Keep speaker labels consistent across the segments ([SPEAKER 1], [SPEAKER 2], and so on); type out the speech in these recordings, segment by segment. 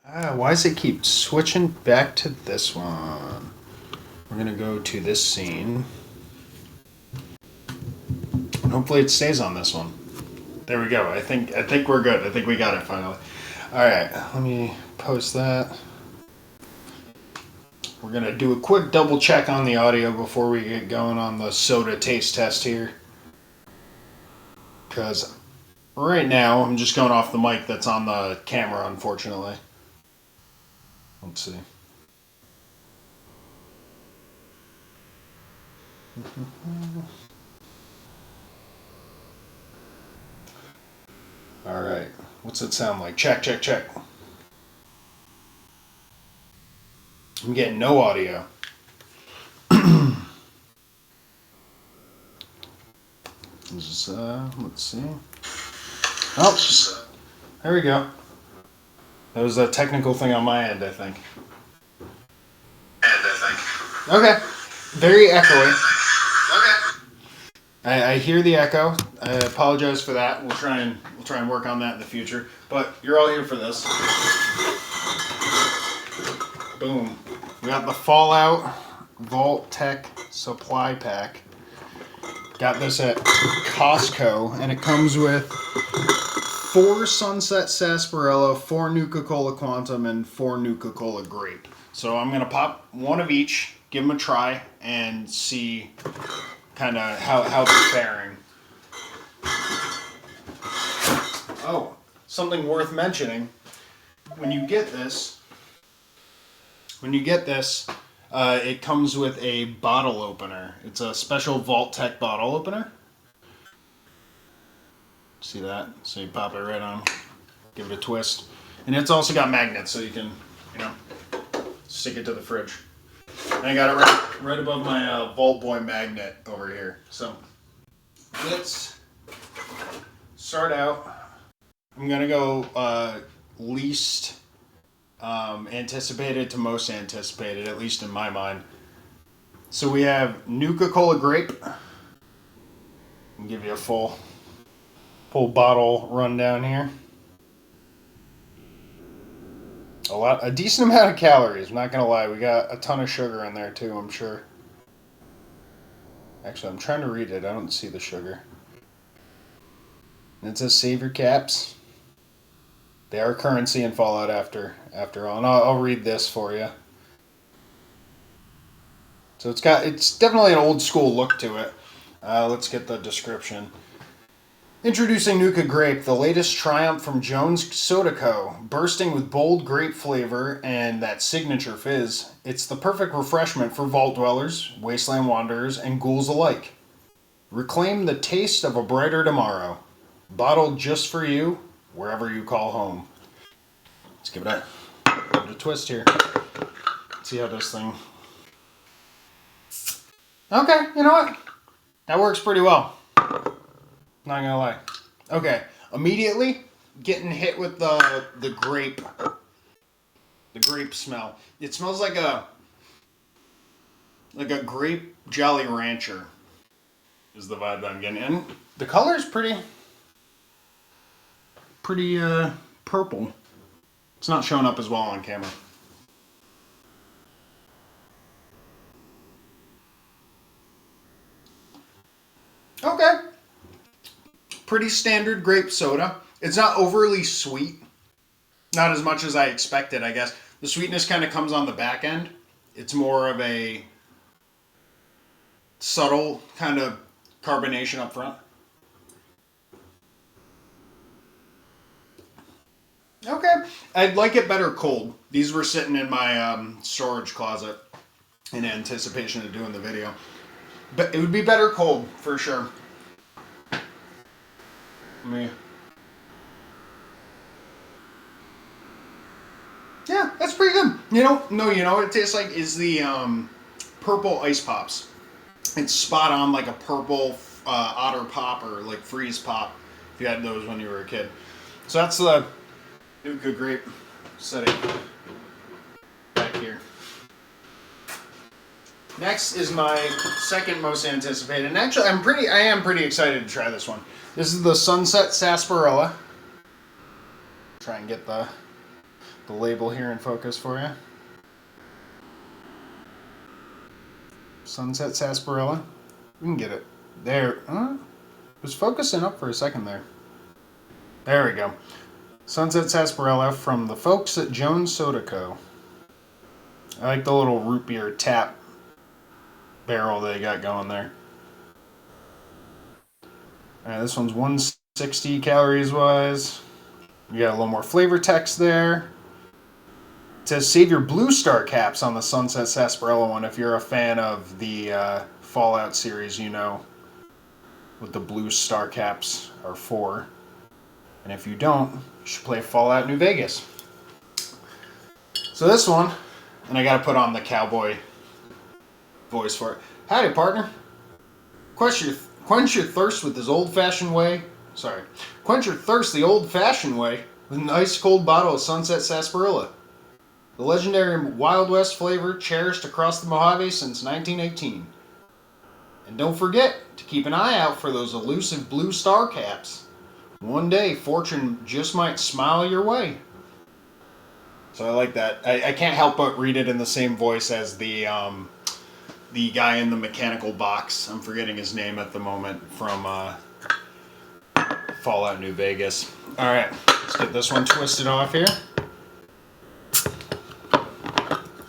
[SPEAKER 1] Why does it keep switching back to this one? We're gonna go to this scene. And hopefully it stays on this one. There we go. I think we're good. I think we got it finally. Alright, let me post that. We're gonna do a quick double check on the audio before we get going on the soda taste test here. Because right now I'm just going off the mic that's on the camera, unfortunately. Let's see. All right. What's it sound like? Check, check, check. I'm getting no audio. Let's see. Oh, there we go. That was a technical thing on my end, I think. Okay. Very echoey. Okay. I hear the echo. I apologize for that. We'll try and work on that in the future. But you're all here for this. Boom. We got the Fallout Vault Tech Supply Pack. Got this at Costco, and it comes with 4 Sunset Sarsaparilla, 4 Nuka-Cola Quantum, and 4 Nuka-Cola Grape. So I'm going to pop one of each, give them a try, and see kind of how they're faring. Oh, something worth mentioning. When you get this, it comes with a bottle opener. It's a special Vault Tech bottle opener. See that? So you pop it right on, give it a twist. And it's also got magnets, so you can, stick it to the fridge. And I got it right above my Vault Boy magnet over here. So let's start out. I'm going to go least anticipated to most anticipated, at least in my mind. So we have Nuka-Cola Grape. I'll give you a full bottle rundown here. A decent amount of calories, I'm not gonna lie. We got a ton of sugar in there too, I'm sure. Actually, I'm trying to read it. I don't see the sugar. And it says save your caps. They are currency in Fallout after all. And I'll read this for you. So it's definitely an old school look to it. Let's get the description. Introducing Nuka Grape, the latest triumph from Jones Soda Co. Bursting with bold grape flavor and that signature fizz, it's the perfect refreshment for vault dwellers, wasteland wanderers, and ghouls alike. Reclaim the taste of a brighter tomorrow. Bottled just for you, wherever you call home. Let's give it a twist here. Let's see how this thing... Okay, you know what? That works pretty well. Not gonna lie. Okay, immediately getting hit with the grape smell. It smells like a grape Jolly Rancher is the vibe that I'm getting. And the color is pretty purple. It's not showing up as well on camera. Okay. Pretty standard grape soda. It's not overly sweet. Not as much as I expected, I guess. The sweetness kind of comes on the back end. It's more of a subtle kind of carbonation up front. Okay. I'd like it better cold. These were sitting in my storage closet in anticipation of doing the video. But it would be better cold, for sure. Yeah, that's pretty good. You know what it tastes like is the purple ice pops. It's spot on like a purple Otter Pop or like Freeze Pop if you had those when you were a kid. So that's the Nuka Grape setting back here. Next is my second most anticipated. And actually, I am pretty excited to try this one. This is the Sunset Sarsaparilla. Try and get the the label here in focus for you. Sunset Sarsaparilla. We can get it. There. It was focusing up for a second there. There we go. Sunset Sarsaparilla from the folks at Jones Soda Co. I like the little root beer tap barrel they got going there. Alright, this one's 160 calories wise. You got a little more flavor text there. It says save your blue star caps on the Sunset Sarsaparilla one if you're a fan of the Fallout series, you know what the blue star caps are for. And if you don't, you should play Fallout New Vegas. So this one, and I gotta put on the cowboy voice for it. Howdy, partner. Quench your thirst with this old-fashioned way. Sorry. Quench your thirst the old-fashioned way with an ice-cold bottle of Sunset Sarsaparilla. The legendary Wild West flavor cherished across the Mojave since 1918. And don't forget to keep an eye out for those elusive blue star caps. One day, fortune just might smile your way. So I like that. I can't help but read it in the same voice as the guy in the mechanical box. I'm forgetting his name at the moment from Fallout New Vegas. All right, let's get this one twisted off here.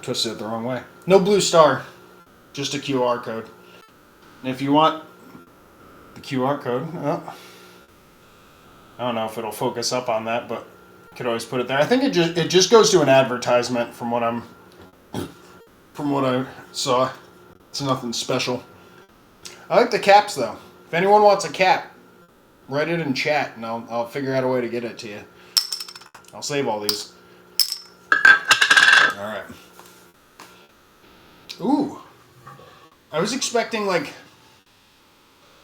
[SPEAKER 1] Twisted it the wrong way. No blue star, just a QR code. And if you want the QR code, I don't know if it'll focus up on that, but you could always put it there. I think it just goes to an advertisement from what I saw. It's nothing special. I like the caps though. If anyone wants a cap, write it in chat and I'll figure out a way to get it to you. I'll save all these. All right. Ooh. I was expecting like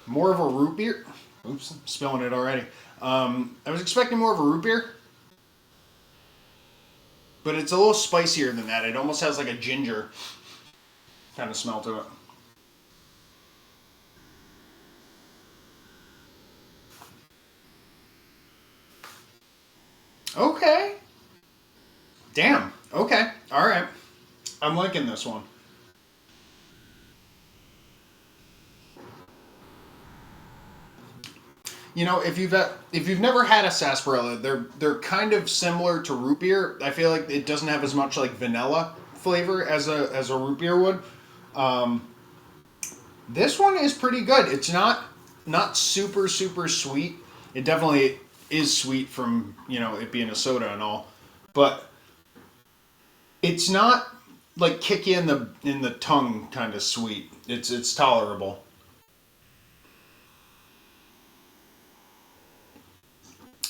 [SPEAKER 1] more of a root beer. Oops, I'm spilling it already. I was expecting more of a root beer, but it's a little spicier than that. It almost has like a ginger kind of smell to it. Okay. Damn. Okay. All right. I'm liking this one. You know, if you've never had a sarsaparilla, they're kind of similar to root beer. I feel like it doesn't have as much like vanilla flavor as a root beer would. This one is pretty good. It's not super sweet. It definitely is sweet from, you know, it being a soda and all, but it's not like kick you in the tongue kind of sweet. It's tolerable.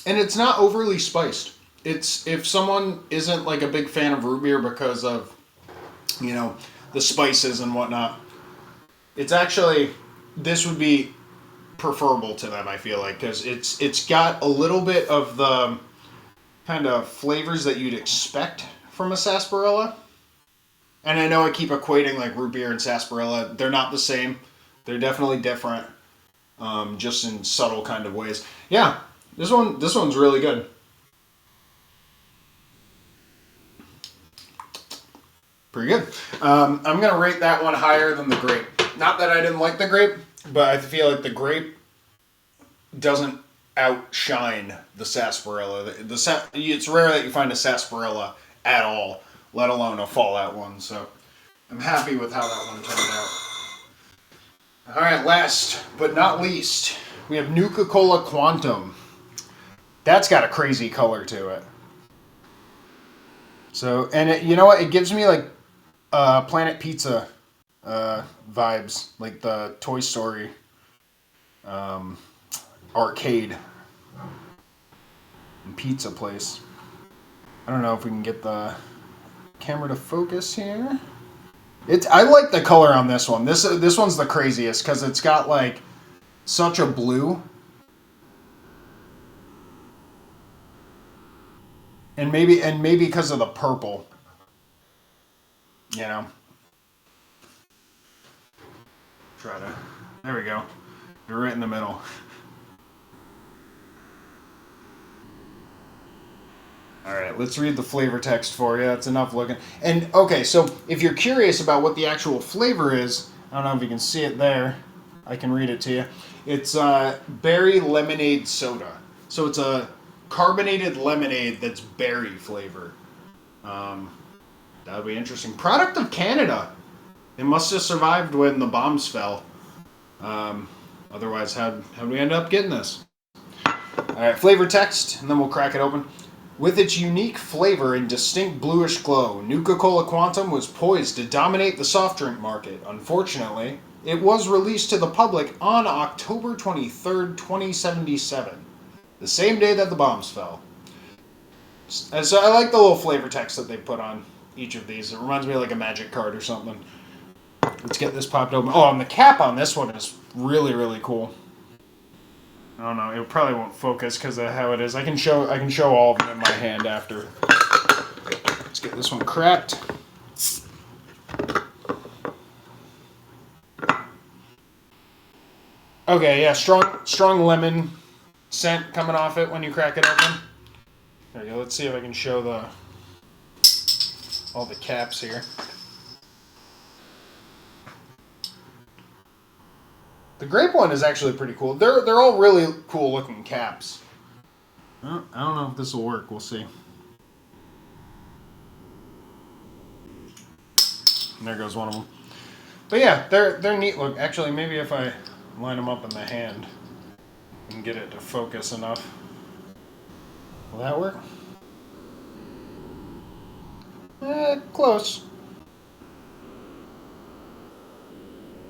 [SPEAKER 1] And it's not overly spiced. It's if someone isn't like a big fan of root beer because of, you know, the spices and whatnot, it's actually, this would be preferable to them, I feel like, because it's got a little bit of the kind of flavors that you'd expect from a sarsaparilla. And I know I keep equating like root beer and sarsaparilla. They're not the same. They're definitely different, just in subtle kind of ways. Yeah, this one's really good. Pretty good. I'm gonna rate that one higher than the grape. Not that I didn't like the grape, but I feel like the grape doesn't outshine the sarsaparilla. It's rare that you find a sarsaparilla at all, let alone a Fallout one. So I'm happy with how that one turned out. All right, last but not least, we have Nuka-Cola Quantum. That's got a crazy color to it. So, and you know what? It gives me like Planet Pizza vibes, like the Toy Story arcade and pizza place. I don't know if we can get the camera to focus here. I like the color on this one. This one's the craziest because it's got like such a blue. And maybe because of the purple. You know. There we go. You're right in the middle. All right, let's read the flavor text for you. That's enough looking. And okay, so if you're curious about what the actual flavor is, I don't know if you can see it there. I can read it to you. It's berry lemonade soda. So it's a carbonated lemonade that's berry flavor. That would be interesting. Product of Canada. It must have survived when the bombs fell. Otherwise, how'd we end up getting this? All right, flavor text, and then we'll crack it open. With its unique flavor and distinct bluish glow, Nuka-Cola Quantum was poised to dominate the soft drink market. Unfortunately, it was released to the public on October 23rd, 2077, the same day that the bombs fell. And so I like the little flavor text that they put on each of these. It reminds me of like a magic card or something. Let's get this popped open. Oh, and the cap on this one is really, really cool. I don't know. It probably won't focus because of how it is. I can show all of them in my hand after. Let's get this one cracked. Okay, yeah, strong lemon scent coming off it when you crack it open. There you go. Let's see if I can show all the caps here. The grape one is actually pretty cool. They're all really cool looking caps. I don't know if this will work. We'll see. And there goes one of them. But yeah, they're neat look. Actually, maybe if I line them up in the hand and get it to focus enough. Will that work? Close.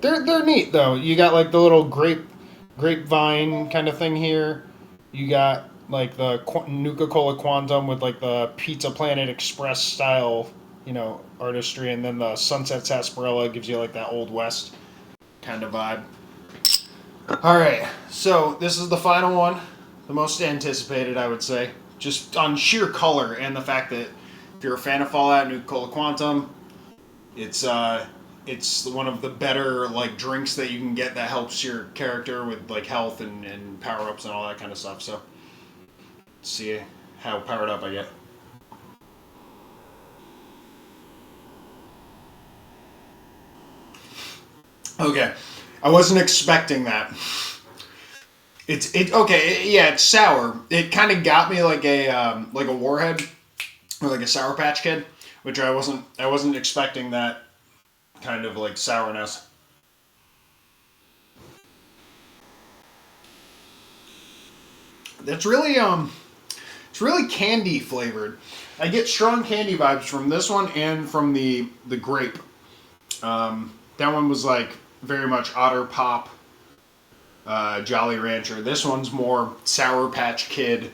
[SPEAKER 1] They're neat though. You got like the little grapevine kind of thing here. You got like the Nuka-Cola Quantum with like the Pizza Planet Express style, artistry, and then the Sunset Sarsaparilla gives you like that Old West kind of vibe. All right, so this is the final one, the most anticipated, I would say, just on sheer color and the fact that if you're a fan of Fallout, Nuka-Cola Quantum, it's one of the better like drinks that you can get that helps your character with like health and power-ups and all that kind of stuff. So, let's see how powered up I get. Okay, I wasn't expecting that. It's sour. It kind of got me like a Warhead or like a Sour Patch Kid, which I wasn't expecting that kind of like sourness. It's really candy flavored. I get strong candy vibes from this one and from the grape. That one was like very much Otter Pop, Jolly Rancher. This one's more Sour Patch Kid,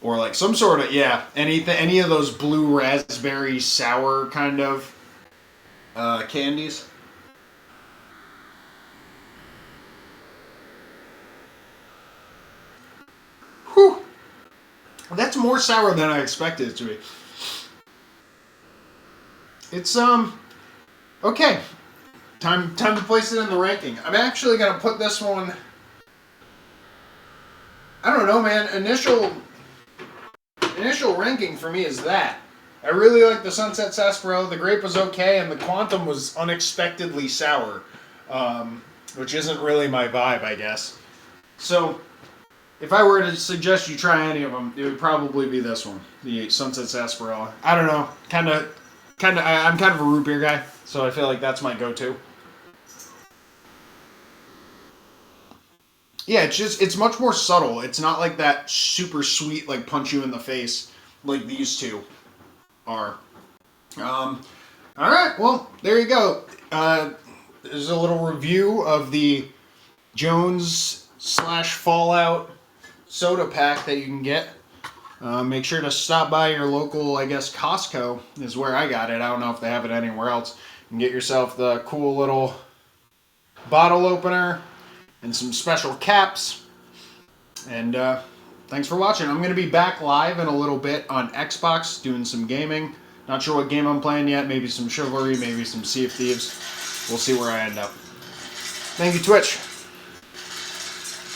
[SPEAKER 1] or like some sort of any of those blue raspberry sour kind of candies. Whew. That's more sour than I expected it to be. It's okay. Time to place it in the ranking. I'm actually gonna put this one. I don't know, man. Initial ranking for me is that. I really like the Sunset Sarsaparilla. The grape was okay, and the Quantum was unexpectedly sour, which isn't really my vibe, I guess. So, if I were to suggest you try any of them, it would probably be this one, the Sunset Sarsaparilla. I don't know, I'm kind of a root beer guy, so I feel like that's my go-to. Yeah, it's much more subtle. It's not like that super sweet, like punch you in the face like these two are. All right, well, there you go. There's a little review of the Jones/Fallout soda pack that you can get. Make sure to stop by your local, I guess, Costco is where I got it. I don't know if they have it anywhere else. You can get yourself the cool little bottle opener and some special caps. And thanks for watching. I'm going to be back live in a little bit on Xbox doing some gaming. Not sure what game I'm playing yet. Maybe some Chivalry, maybe some Sea of Thieves. We'll see where I end up. Thank you, Twitch.